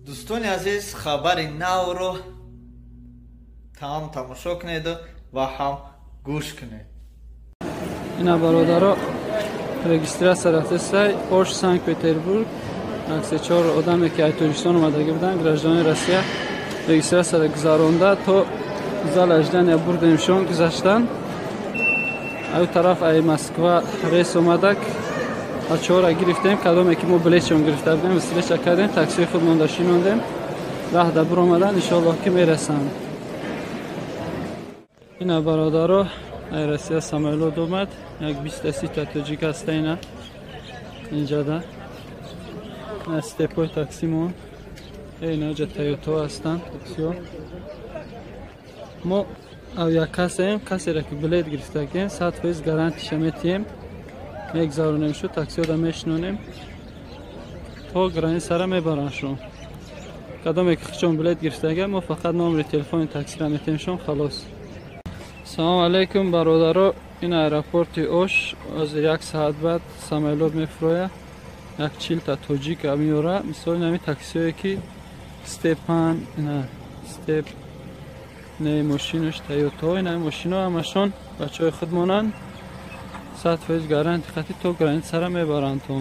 دوستان عزیز خبر نو رو هم تماشا کنید و هم گوش کنید. اینا برادرها رجیستراسیون رفته سای پورش سانت پتربورگ عکس 4 آدمی که از ترکستان اومده بودن گراجدان روسیه رجیستراسیون گذرانده تا زال اجدان یا بردیمشون گذاشتن او طرف ای مسکو ریس اومده از 4 گرفتیم کدومی که ما بلیطشون گرفته بودیم وسیله‌اش کردیم تاکسی خودمون داشتیم راه دبر اومدن ان شاء الله که میرسن. اینا برادرها روسیه سامولود اومد یک 20 تا تاجیک هست اینا اینجا ده استپوی تاکسیمون اینا جا تایوتا هستن تاکسیو ما او یک کسی را که بلیط گرفته گیم 100% گارانتی شمیتیم میگذارونیم شو تاکسیو دا میشنونیم تا گرانی سر میبرنشون کدومی که خچون بلیط گرفته گیم ما فقط نمره تلفن تاکسی را میتیم شون خلاص. سلام علیکم برادرها، این ایرپورت اوش از یک ساعت بعد سامولود میفروید یک 40 تا تاجیک میاره مثال نمی تاکسی که استپان نه استپ نه ماشینش تایوتا نه ماشینا همشون بچهای خودمونن 100% گارانتی خاطی تو گرانت سر میبرن تو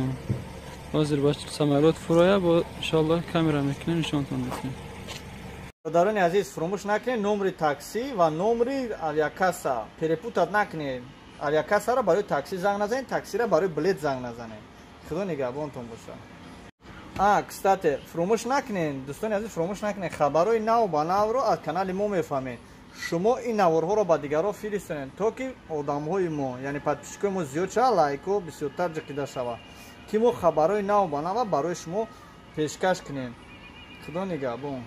حاضر باش سامولود فروید با ان شاء الله کامera میکنیم نشونتون میدیم. برادران عزیز فراموش نکنید نمره تاکسی و نمره آلیاکاسا перепутать نکنید. آلیاکاسا را برای تاکسی زنگ نزنید تاکسی را برای بلیط زنگ نزنید. خدا نگهبانتون باشه. کستاته فراموش نکنید دوستان عزیز فراموش نکنید خبرهای نو با نو رو از کانال ما میفهمید. شما این نوارها رو با دیگران فرستید تا که آدمهای ما یعنی подписчикای ما زیاد شه لایک و بسیارتر جقیده شود که ما خبرهای نو با نو برای شما پیشکش کنیم. خدا نگهبان.